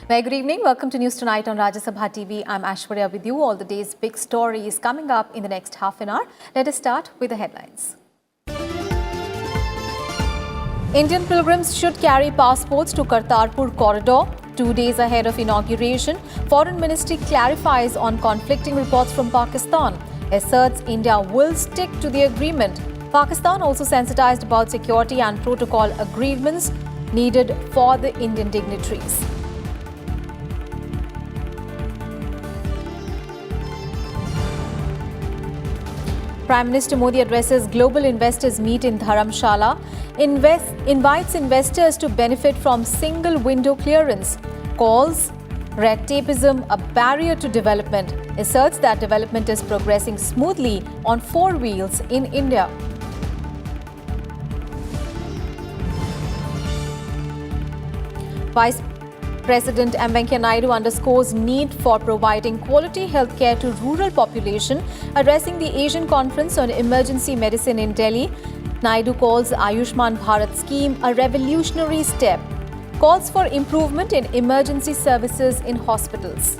Very good evening. Welcome to News Tonight on Rajya Sabha TV. I'm Ashwarya with you. All the day's big stories coming up in the next half an hour. Let us start with the headlines. Indian pilgrims should carry passports to Kartarpur corridor. 2 days ahead of inauguration, Foreign Ministry clarifies on conflicting reports from Pakistan. Asserts India will stick to the agreement. Pakistan also sensitized about security and protocol agreements needed for the Indian dignitaries. Prime Minister Modi addresses global investors meet in Dharamshala, invites investors to benefit from single window clearance, calls red tapeism a barrier to development, asserts that development is progressing smoothly on 4 wheels in India. Vice President M. Venkaiah Naidu underscores need for providing quality healthcare to rural population, addressing the Asian Conference on Emergency Medicine in Delhi. Naidu calls Ayushman Bharat scheme a revolutionary step, calls for improvement in emergency services in hospitals.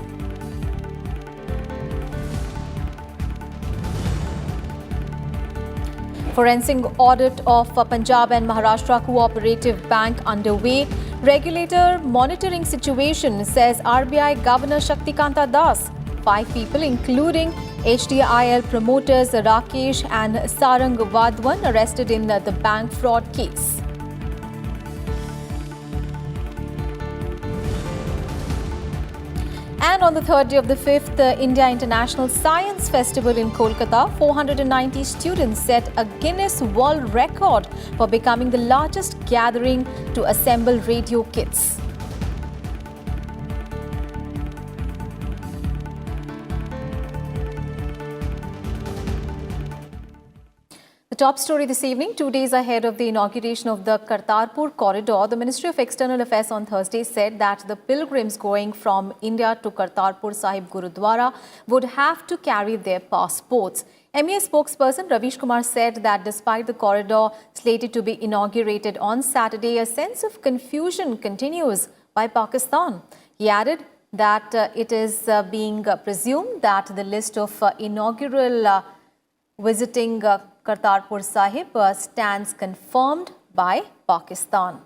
Forensic audit of Punjab and Maharashtra Cooperative Bank underway. Regulator monitoring situation, says RBI Governor Shaktikanta Das. 5 people, including HDIL promoters Rakesh and Sarang Vadwan, arrested in the bank fraud case. And on the third day of the 5th India International Science Festival in Kolkata, 490 students set a Guinness World Record for becoming the largest gathering to assemble radio kits. The top story this evening, 2 days ahead of the inauguration of the Kartarpur corridor, the Ministry of External Affairs on Thursday said that the pilgrims going from India to Kartarpur Sahib Gurudwara would have to carry their passports. MEA spokesperson Ravish Kumar said that despite the corridor slated to be inaugurated on Saturday, a sense of confusion continues by Pakistan. He added that it is being presumed that the list of inaugural visiting Kartarpur Sahib stands confirmed by Pakistan.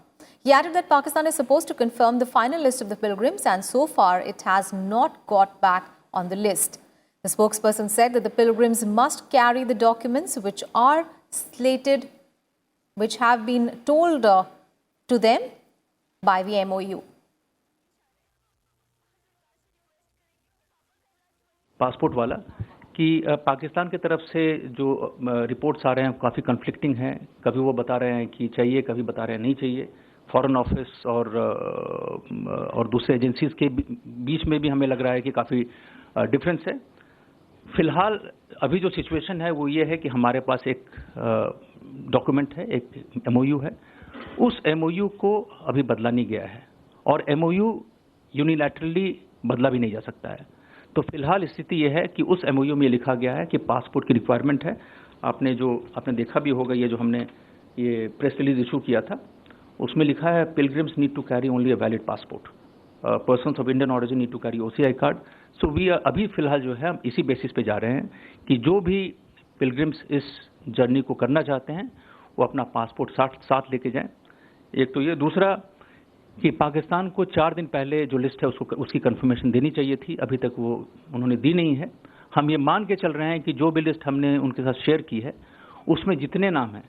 He added that Pakistan is supposed to confirm the final list of the pilgrims, and so far it has not got back on the list. The spokesperson said that the pilgrims must carry the documents which are slated, which have been told to them by the MOU. Passport वाला कि पाकिस्तान की तरफ से जो reports आ रहे हैं काफ़ी conflicting हैं. कभी वो बता रहे हैं कि चाहिए, कभी बता रहे हैं नहीं चाहिए. फॉरेन ऑफिस और दूसरे एजेंसीज के बीच में भी हमें लग रहा है कि काफ़ी डिफरेंस है. फिलहाल अभी जो सिचुएशन है वो ये है कि हमारे पास एक डॉक्यूमेंट है, एक MOU है. उस MOU को अभी बदला नहीं गया है और MOU यूनिलैटरली बदला भी नहीं जा सकता है. तो फिलहाल स्थिति यह है कि उस MOU में लिखा गया है कि पासपोर्ट की रिक्वायरमेंट है. आपने देखा भी होगा, ये जो हमने ये प्रेस रिलीज इशू किया था उसमें लिखा है pilgrims need to carry only a valid passport, persons of Indian origin need to carry OCI card. So we अभी फिलहाल जो है हम इसी बेसिस पे जा रहे हैं कि जो भी पिलग्रिम्स इस जर्नी को करना चाहते हैं वो अपना पासपोर्ट साथ लेके जाएं. एक तो ये, दूसरा कि पाकिस्तान को 4 दिन पहले जो लिस्ट है उसकी कंफर्मेशन देनी चाहिए थी. अभी तक वो उन्होंने दी नहीं है. हम ये मान के चल रहे हैं कि जो भी लिस्ट हमने उनके साथ शेयर की है उसमें जितने नाम हैं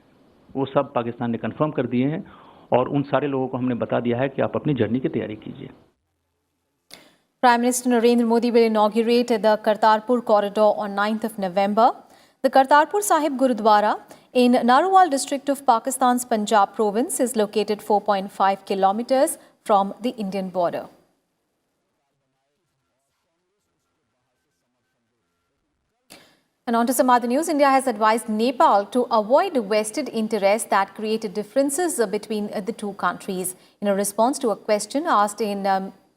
वो सब पाकिस्तान ने कंफर्म कर दिए हैं और उन सारे लोगों को हमने बता दिया है कि आप अपनी जर्नी की तैयारी कीजिए. Prime Minister Narendra Modi will inaugurate the Kartarpur corridor on 9th of November. The Kartarpur Sahib Gurudwara in Narowal district of Pakistan's Punjab province is located 4.5 kilometers from the Indian border. And on to some other news. India has advised Nepal to avoid vested interests that created differences between the two countries. In a response to a question asked in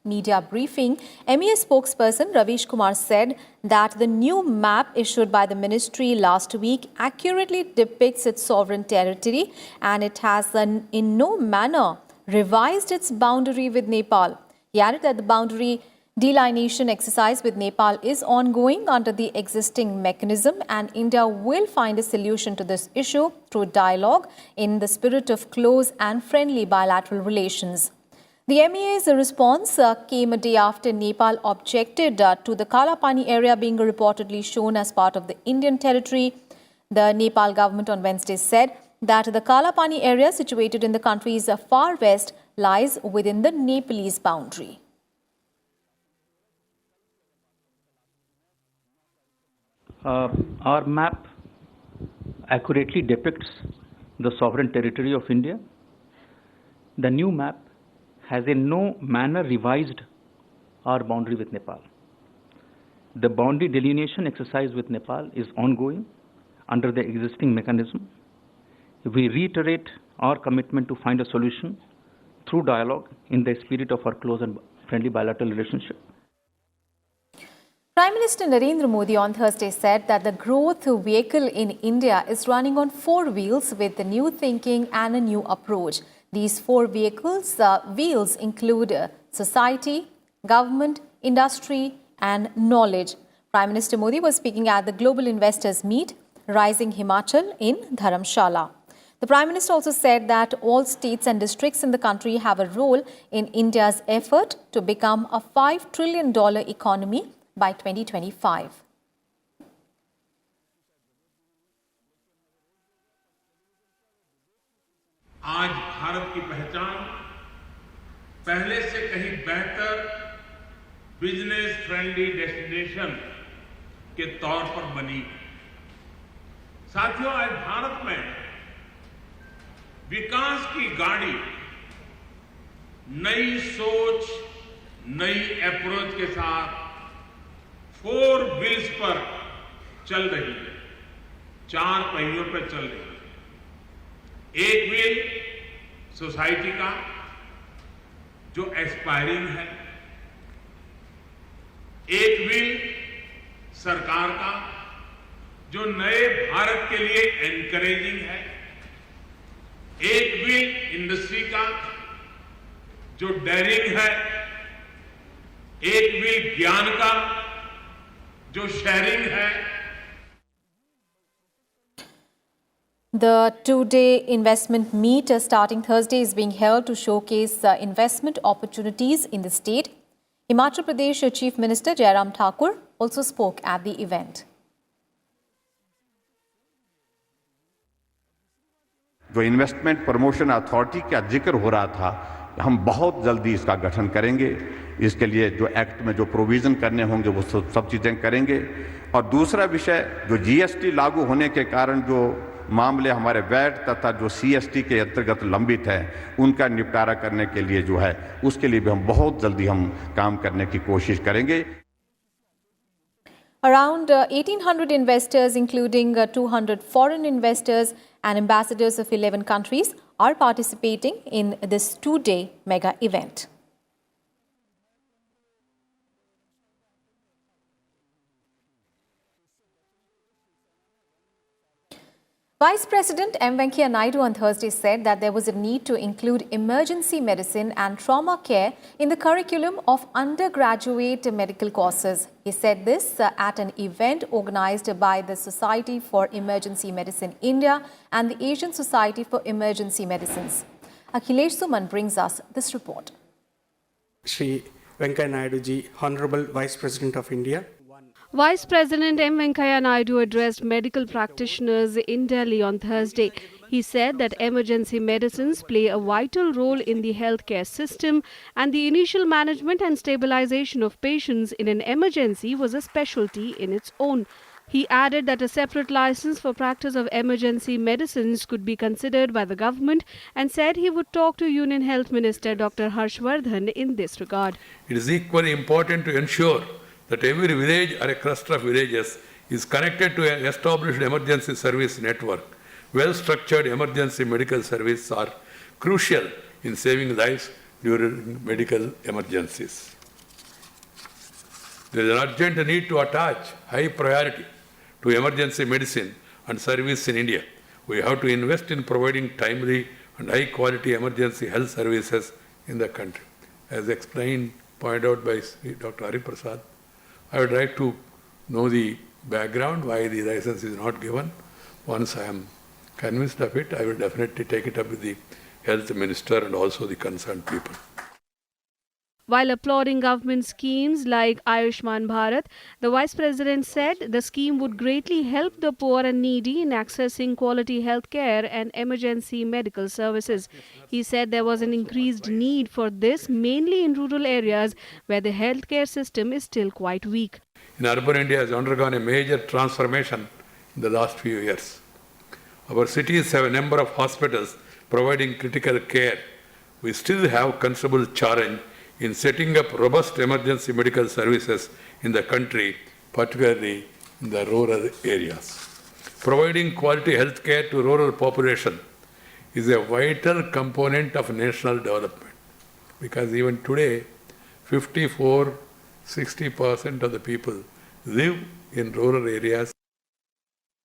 media briefing, MEA spokesperson Ravish Kumar said that the new map issued by the ministry last week accurately depicts its sovereign territory and it has in no manner revised its boundary with Nepal. He added that the boundary delineation exercise with Nepal is ongoing under the existing mechanism and India will find a solution to this issue through dialogue in the spirit of close and friendly bilateral relations. The MEA's response came a day after Nepal objected to the Kalapani area being reportedly shown as part of the Indian territory. The Nepal government on Wednesday said that the Kalapani area situated in the country's far west lies within the Nepalese boundary. Our map accurately depicts the sovereign territory of India. The new map has in no manner revised our boundary with Nepal. The boundary delineation exercise with Nepal is ongoing under the existing mechanism. We reiterate our commitment to find a solution through dialogue in the spirit of our close and friendly bilateral relationship. Prime Minister Narendra Modi on Thursday said that the growth vehicle in India is running on four wheels with a new thinking and a new approach. These four wheels include society, government, industry and knowledge. Prime Minister Modi was speaking at the Global Investors Meet, Rising Himachal in Dharamshala. The Prime Minister also said that all states and districts in the country have a role in India's effort to become a $5 trillion economy by 2025. आज भारत की पहचान पहले से कहीं बेहतर business friendly destination के तौर पर बनी। साथियों, आज भारत में विकास की गाड़ी नई सोच, नई अप्रोच के साथ फोर व्हील्स पर चल रही है, चार पहियों पर चल रही है। एक व्हील सोसाइटी का जो एस्पायरिंग है, एक व्हील सरकार का जो नए भारत के लिए एनकरेजिंग है, एक व्हील इंडस्ट्री का जो डेयरिंग है, एक व्हील ज्ञान का जो शेयरिंग है। The two-day investment meet starting Thursday is being held to showcase investment opportunities in the state. Himachal Pradesh Chief Minister Jairam Thakur also spoke at the event. जो investment promotion authority का जिक्र हो रहा था, हम बहुत जल्दी इसका गठन करेंगे। इसके लिए जो एक्ट में जो प्रोविजन करने होंगे वो सब चीजें करेंगे। और दूसरा विषय, जो जीएसटी लागू होने के कारण जो मामले हमारे वैट तथा जो सीएसटी के अंतर्गत लंबित है, उनका निपटारा करने के लिए जो है, उसके लिए भी हम बहुत जल्दी हम काम करने की कोशिश करेंगे। Around 1,800 investors, including 200 foreign investors and ambassadors of 11 countries, are participating in this two-day mega event. Vice President M. Venkaiah Naidu on Thursday said that there was a need to include emergency medicine and trauma care in the curriculum of undergraduate medical courses. He said this at an event organized by the Society for Emergency Medicine India and the Asian Society for Emergency Medicines. Akhilesh Suman brings us this report. Shri Venkaiah Naidu ji, Honorable Vice President of India. Vice President M. Venkaiah Naidu addressed medical practitioners in Delhi on Thursday. He said that emergency medicines play a vital role in the healthcare system and the initial management and stabilization of patients in an emergency was a specialty in its own. He added that a separate license for practice of emergency medicines could be considered by the government and said he would talk to Union Health Minister Dr. Harshvardhan in this regard. It is equally important to ensure that every village or a cluster of villages is connected to an established emergency service network. Well-structured emergency medical services are crucial in saving lives during medical emergencies. There is an urgent need to attach high priority to emergency medicine and service in India. We have to invest in providing timely and high quality emergency health services in the country. As explained, pointed out by Dr. Hari Prasad, I would like to know the background, why the license is not given. Once I am convinced of it, I will definitely take it up with the health minister and also the concerned people. While applauding government schemes like Ayushman Bharat, the Vice President said the scheme would greatly help the poor and needy in accessing quality health care and emergency medical services. He said there was an increased need for this, mainly in rural areas where the healthcare system is still quite weak. In urban India has undergone a major transformation in the last few years. Our cities have a number of hospitals providing critical care. We still have considerable challenge in setting up robust emergency medical services in the country, particularly in the rural areas. Providing quality health care to rural population is a vital component of national development, because even today, 60% of the people live in rural areas.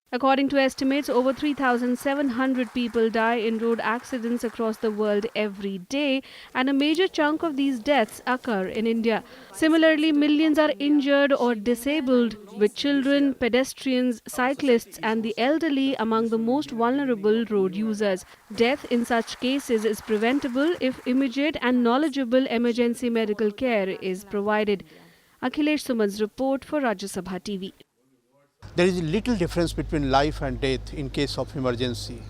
According to estimates, over 3,700 people die in road accidents across the world every day, and a major chunk of these deaths occur in India. Similarly, millions are injured or disabled, with children, pedestrians, cyclists, and the elderly among the most vulnerable road users. Death in such cases is preventable if immediate and knowledgeable emergency medical care is provided. Akhilesh Suman's report for Rajya Sabha TV. There is little difference between life and death in case of emergency.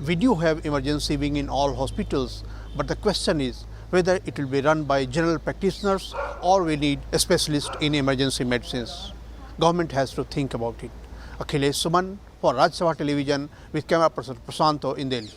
We do have emergency wing in all hospitals, but the question is whether it will be run by general practitioners or we need a specialist in emergency medicines. Government has to think about it. Akhilesh Suman for Rajya Sabha Television with camera person Prasanto in Delhi.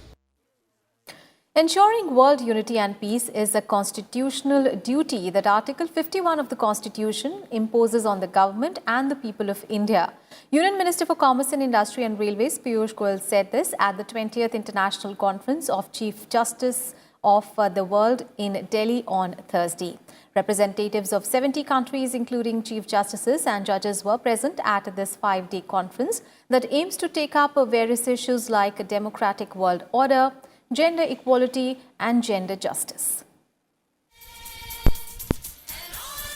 Ensuring world unity and peace is a constitutional duty that Article 51 of the Constitution imposes on the government and the people of India. Union Minister for Commerce and Industry and Railways Piyush Goyal said this at the 20th International Conference of Chief Justice of the World in Delhi on Thursday. Representatives of 70 countries, including chief justices and judges, were present at this 5-day conference that aims to take up various issues like a democratic world order, gender equality and gender justice.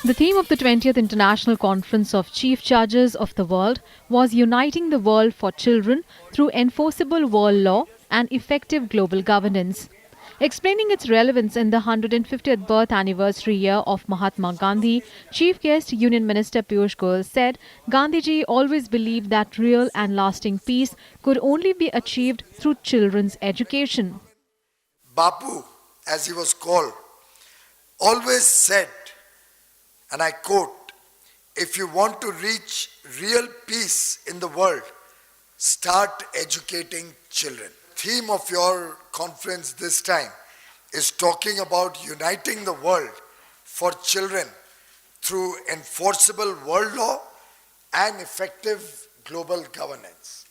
The theme of the 20th International Conference of Chief Judges of the World was Uniting the World for Children through Enforceable World Law and Effective Global Governance. Explaining its relevance in the 150th birth anniversary year of Mahatma Gandhi, Chief Guest Union Minister Piyush Goyal said Gandhiji always believed that real and lasting peace could only be achieved through children's education. Bapu, as he was called, always said, and I quote, "If you want to reach real peace in the world, start educating children." Theme of your conference this time is talking about uniting the world for children through enforceable world law and effective global governance.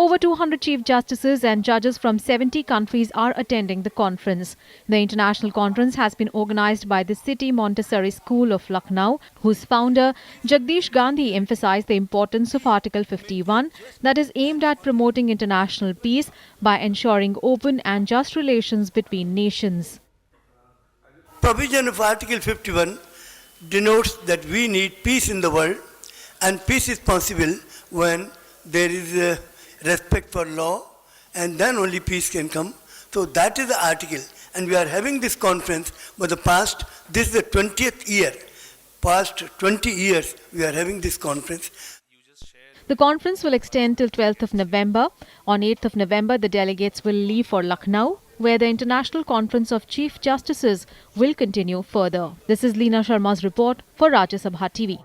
Over 200 chief justices and judges from 70 countries are attending the conference. The international conference has been organized by the City Montessori School of Lucknow, whose founder Jagdish Gandhi emphasized the importance of Article 51 that is aimed at promoting international peace by ensuring open and just relations between nations. Provision of Article 51 denotes that we need peace in the world, and peace is possible when there is a respect for law, and then only peace can come. So that is the article, and we are having this conference for this is the 20th year, past 20 years we are having this conference. The conference will extend till 12th of November. On 8th of November, the delegates will leave for Lucknow, where the International Conference of Chief Justices will continue further. This is Leena Sharma's report for Rajya Sabha TV.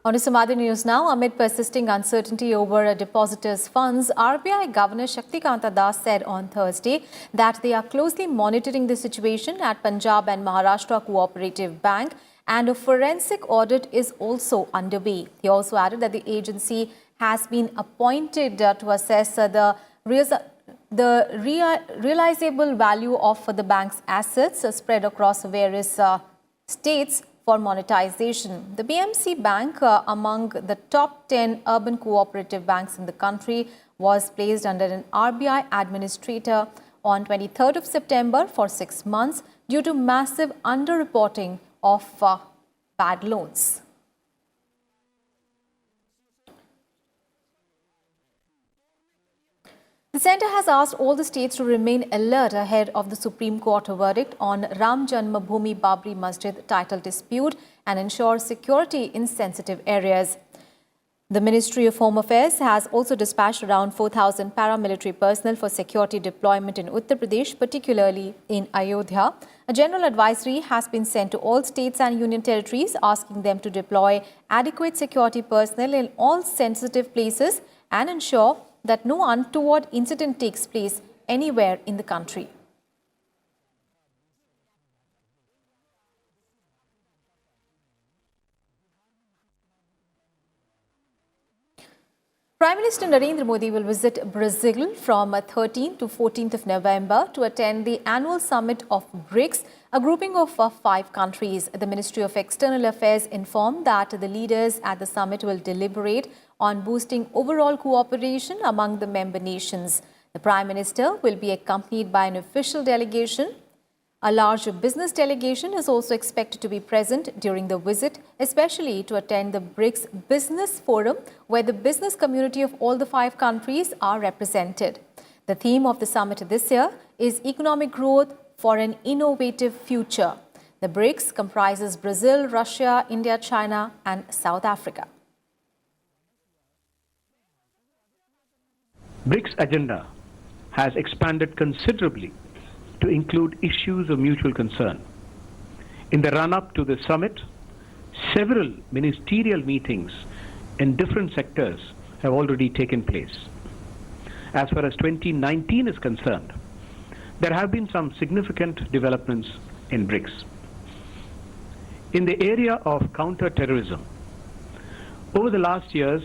On to some other news now. Amid persisting uncertainty over depositors' funds, RBI Governor Shaktikanta Das said on Thursday that they are closely monitoring the situation at Punjab and Maharashtra Cooperative Bank, and a forensic audit is also underway. He also added that the agency has been appointed to assess the realizable value of the bank's assets spread across various states for monetization. The BMC Bank, among the top 10 urban cooperative banks in the country, was placed under an RBI administrator on 23rd of September for 6 months due to massive underreporting of bad loans. The centre has asked all the states to remain alert ahead of the Supreme Court verdict on Ram Janmabhoomi Babri Masjid title dispute and ensure security in sensitive areas. The Ministry of Home Affairs has also dispatched around 4,000 paramilitary personnel for security deployment in Uttar Pradesh, particularly in Ayodhya. A general advisory has been sent to all states and union territories asking them to deploy adequate security personnel in all sensitive places and ensure that no untoward incident takes place anywhere in the country. Prime Minister Narendra Modi will visit Brazil from 13th to 14th of November to attend the annual summit of BRICS, a grouping of 5 countries. The Ministry of External Affairs informed that the leaders at the summit will deliberate on boosting overall cooperation among the member nations. The Prime Minister will be accompanied by an official delegation. A large business delegation is also expected to be present during the visit, especially to attend the BRICS Business Forum, where the business community of all the 5 countries are represented. The theme of the summit this year is Economic Growth for an Innovative Future. The BRICS comprises Brazil, Russia, India, China, and South Africa. BRICS agenda has expanded considerably to include issues of mutual concern. In the run-up to the summit, several ministerial meetings in different sectors have already taken place. As far as 2019 is concerned, there have been some significant developments in BRICS. In the area of counter-terrorism, over the last years,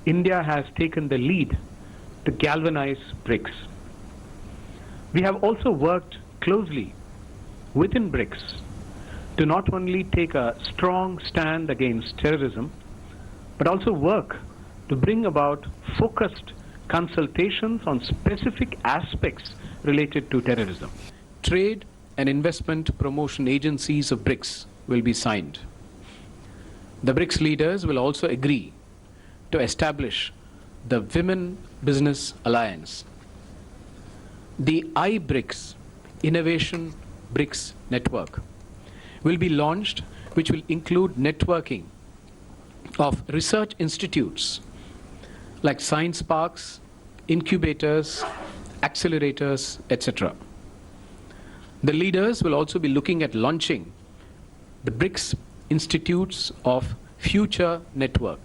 India has taken the lead to galvanize BRICS. We have also worked closely within BRICS to not only take a strong stand against terrorism, but also work to bring about focused consultations on specific aspects related to terrorism. Trade and investment promotion agencies of BRICS will be signed. The BRICS leaders will also agree to establish the Women Business Alliance. The iBRICS Innovation BRICS Network will be launched, which will include networking of research institutes like science parks, incubators, accelerators, etc. The leaders will also be looking at launching the BRICS Institutes of Future Network,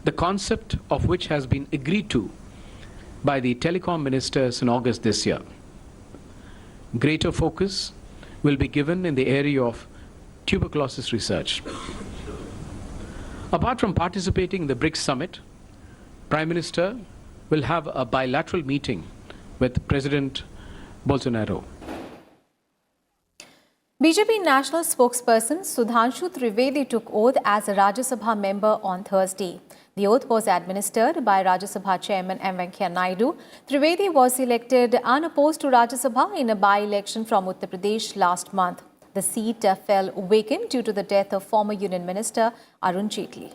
the concept of which has been agreed to by the telecom ministers in August this year. Greater focus will be given in the area of tuberculosis research. Apart from participating in the BRICS summit, Prime Minister will have a bilateral meeting with President Bolsonaro. BJP national spokesperson Sudhanshu Trivedi took oath as a Rajya Sabha member on Thursday. The oath was administered by Rajya Sabha Chairman M. Venkaiah Naidu. Trivedi was elected unopposed to Rajya Sabha in a by-election from Uttar Pradesh last month. The seat fell vacant due to the death of former Union Minister Arun Jaitley.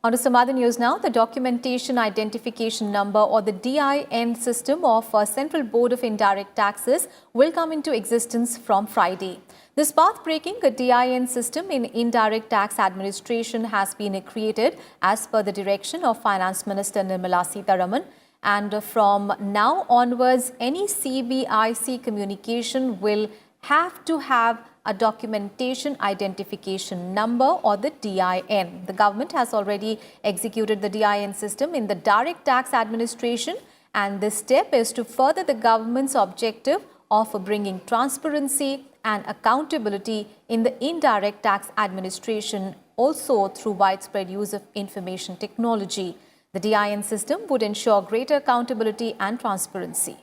On to some other news now. The Documentation Identification Number, or the DIN system of Central Board of Indirect Taxes will come into existence from Friday. This path-breaking DIN system in indirect tax administration has been created as per the direction of Finance Minister Nirmala Sitharaman. And from now onwards, any CBIC communication will have to have a documentation identification number, or the DIN. The government has already executed the DIN system in the direct tax administration, and this step is to further the government's objective of bringing transparency and accountability in the indirect tax administration, also through widespread use of information technology. The DIN system would ensure greater accountability and transparency.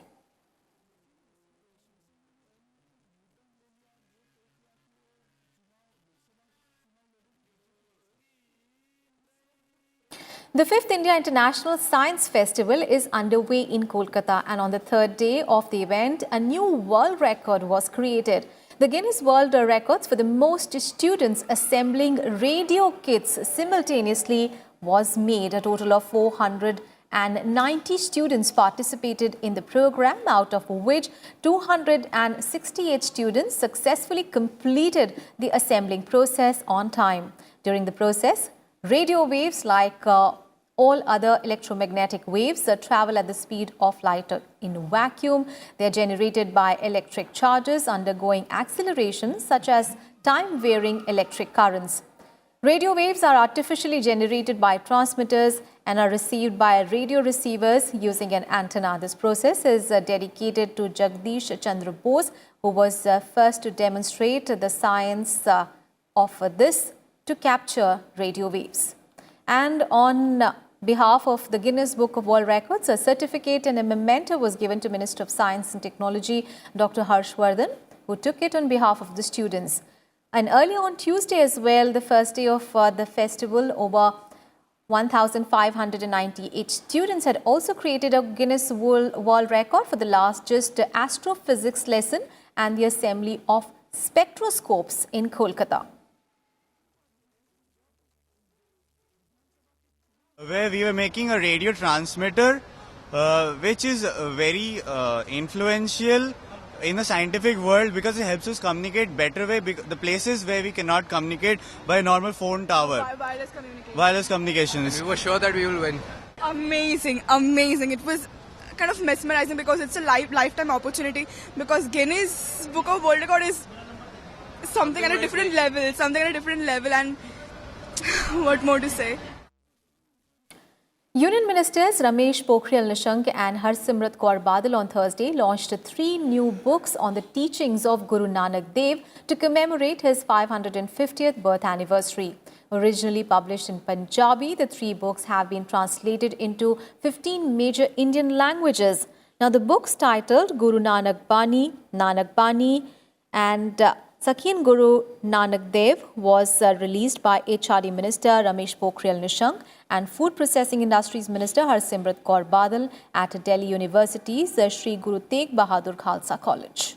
The 5th India International Science Festival is underway in Kolkata, and on the third day of the event, a new world record was created. The Guinness World Records for the most students assembling radio kits simultaneously was made. A total of 490 students participated in the program, out of which 268 students successfully completed the assembling process on time. During the process, radio waves, like all other electromagnetic waves, travel at the speed of light in vacuum. They are generated by electric charges undergoing acceleration, such as time-varying electric currents. Radio waves are artificially generated by transmitters and are received by radio receivers using an antenna. This process is dedicated to Jagdish Chandra Bose, who was first to demonstrate the science of this to capture radio waves. And on behalf of the Guinness Book of World Records, a certificate and a memento was given to Minister of Science and Technology, Dr. Harshvardhan, who took it on behalf of the students. And earlier on Tuesday as well, the first day of the festival, over 1,598 students had also created a Guinness World Record for the largest astrophysics lesson and the assembly of spectroscopes in Kolkata. Where we were making a radio transmitter, which is very influential in the scientific world because it helps us communicate better way. The places where we cannot communicate by a normal phone tower. Wireless communications. We were sure that we will win. Amazing, amazing. It was kind of mesmerizing because it's a lifetime opportunity, because Guinness Book of World Record is something at a different level, and what more to say. Union Ministers Ramesh Pokhriyal Nishank and Harsimrat Kaur Badal on Thursday launched 3 new books on the teachings of Guru Nanak Dev to commemorate his 550th birth anniversary. Originally published in Punjabi, the 3 books have been translated into 15 major Indian languages. Now, the books titled Guru Nanak Bani and Sakhin Guru Nanak Dev was released by HRD Minister Ramesh Pokhriyal Nishank and Food Processing Industries Minister Harsimrat Kaur Badal at Delhi University's Shri Guru Tegh Bahadur Khalsa College.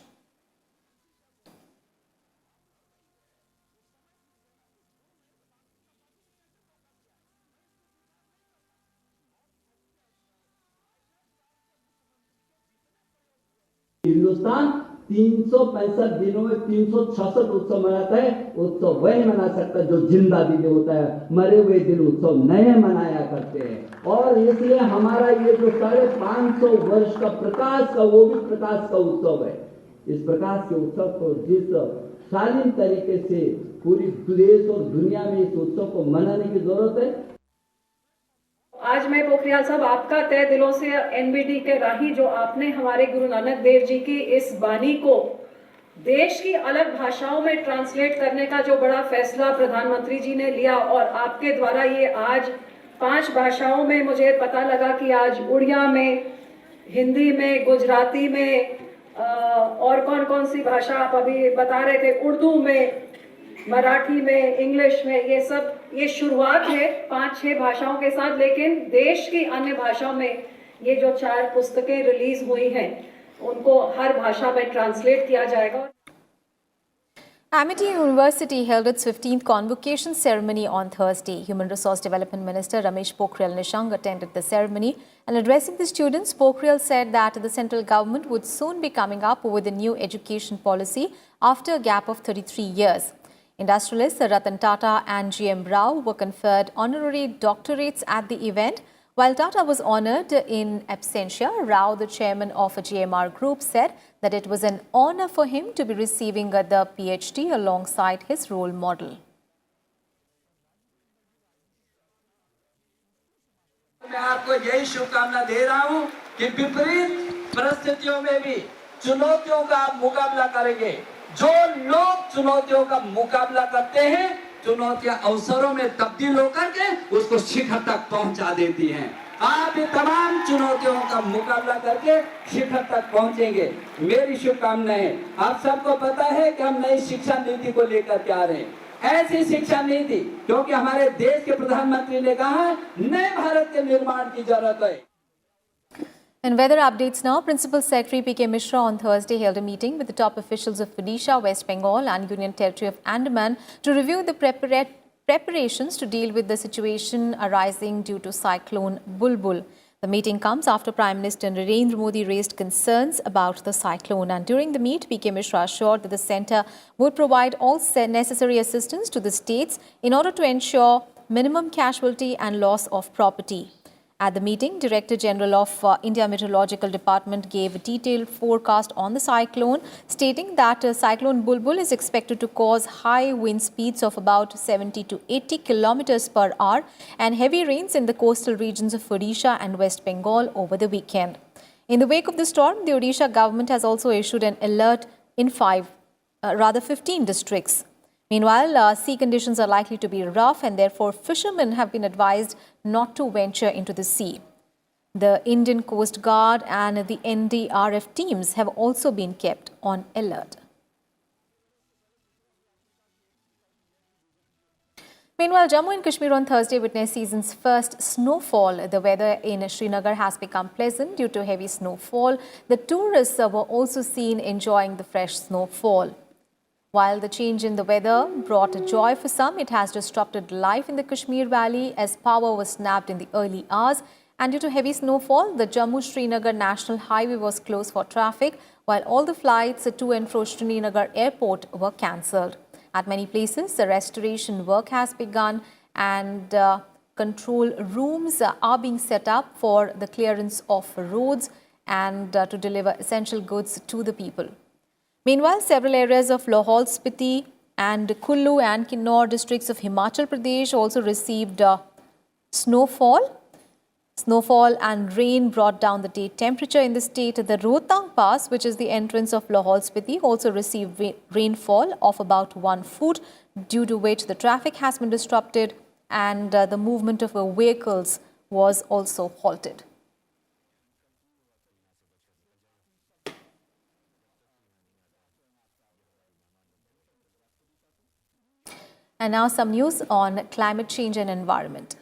Hindustan 365 दिनों में 366 उत्सव मनाता है। उत्सव वही मना सकता है जो जिंदा दिन होता है, मरे हुए दिन उत्सव नए मनाया करते हैं। और इसलिए हमारा ये जो 550 वर्ष का प्रकाश का, वो भी प्रकाश का उत्सव है। इस प्रकाश के उत्सव को जिस शालीन तरीके से पूरी देश और दुनिया में इस उत्सव को मनाने की जरूरत है। आज मैं पोखरियाल साहब आपका तहे दिलों से एनबीडी के राही जो आपने हमारे गुरु नानक देव जी की इस बानी को देश की अलग भाषाओं में ट्रांसलेट करने का जो बड़ा फैसला प्रधानमंत्री जी ने लिया, और आपके द्वारा ये आज 5 भाषाओं में मुझे पता लगा कि आज उड़िया में, हिंदी में, गुजराती में और कौन सी भाषा आप अभी बता रहे थे, उर्दू में, मराठी में, इंग्लिश में, ये शुरुआत है 5-6 भाषाओं के साथ, लेकिन देश की अन्य भाषाओं में ये जो 4 पुस्तकें रिलीज हुई हैं उनको हर भाषा में ट्रांसलेट किया जाएगा। Amity University held its 15th convocation ceremony on Thursday. Human Resource Development Minister Ramesh Pokhriyal Nishank attended the ceremony, and addressing the students, Pokhriyal said that the central government would soon be coming up with a new education policy after a gap of 33 years. Industrialists Ratan Tata and GM Rao were conferred honorary doctorates at the event. While Tata was honoured in absentia, Rao, the chairman of a GMR group, said that it was an honour for him to be receiving the PhD alongside his role model. मैं आपको यही शुभकामना दे रहा हूं कि विपरीत परिस्थितियों में भी चुनौतियों का मुकाबला करेंगे। जो लोग चुनौतियों का मुकाबला करते हैं, चुनौतियां अवसरों में तब्दील होकर के उसको शिखर तक पहुंचा देती हैं। आप ये तमाम चुनौतियों का मुकाबला करके शिखर तक पहुंचेंगे, मेरी शुभकामनाएं हैं। आप सबको पता है कि हम नई शिक्षा नीति को लेकर के आ रहे हैं। ऐसी शिक्षा नीति, क्योंकि हमारे देश के प्रधानमंत्री ने कहा है नए भारत के निर्माण की जरूरत है। And weather updates now. Principal Secretary P.K. Mishra on Thursday held a meeting with the top officials of Odisha, West Bengal and Union Territory of Andaman to review the preparations to deal with the situation arising due to cyclone Bulbul. The meeting comes after Prime Minister Narendra Modi raised concerns about the cyclone, and during the meet, P.K. Mishra assured that the centre would provide all necessary assistance to the states in order to ensure minimum casualty and loss of property. At the meeting, Director General of India Meteorological Department gave a detailed forecast on the cyclone, stating that Cyclone Bulbul is expected to cause high wind speeds of about 70 to 80 kilometers per hour and heavy rains in the coastal regions of Odisha and West Bengal over the weekend. In the wake of the storm, the Odisha government has also issued an alert in 15 districts. Meanwhile, sea conditions are likely to be rough and therefore fishermen have been advised not to venture into the sea. The Indian Coast Guard and the NDRF teams have also been kept on alert. Meanwhile, Jammu and Kashmir on Thursday witnessed season's first snowfall. The weather in Srinagar has become pleasant due to heavy snowfall. The tourists were also seen enjoying the fresh snowfall. While the change in the weather brought joy for some, it has disrupted life in the Kashmir Valley as power was snapped in the early hours. And due to heavy snowfall, the Jammu-Srinagar National Highway was closed for traffic, while all the flights to and fro Srinagar Airport were cancelled. At many places, the restoration work has begun and control rooms are being set up for the clearance of roads and to deliver essential goods to the people. Meanwhile, several areas of Lahaul, Spiti and Kullu and Kinnaur districts of Himachal Pradesh also received snowfall. Snowfall and rain brought down the day temperature in the state. The Rohtang Pass, which is the entrance of Lahaul Spiti, also received rainfall of about 1 foot, due to which the traffic has been disrupted and the movement of vehicles was also halted. And now some news on climate change and environment.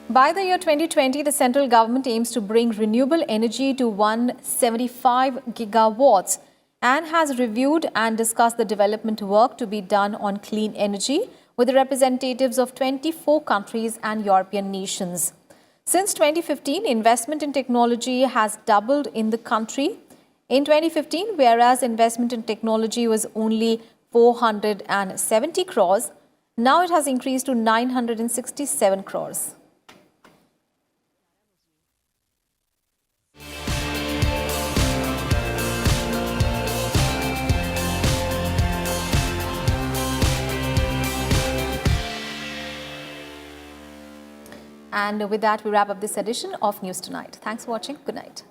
By the year 2020, the central government aims to bring renewable energy to 175 gigawatts and has reviewed and discussed the development work to be done on clean energy with the representatives of 24 countries and European nations. Since 2015, investment in technology has doubled in the country. In 2015, whereas investment in technology was only 470 crores, now it has increased to 967 crores. And with that, we wrap up this edition of News Tonight. Thanks for watching. Good night.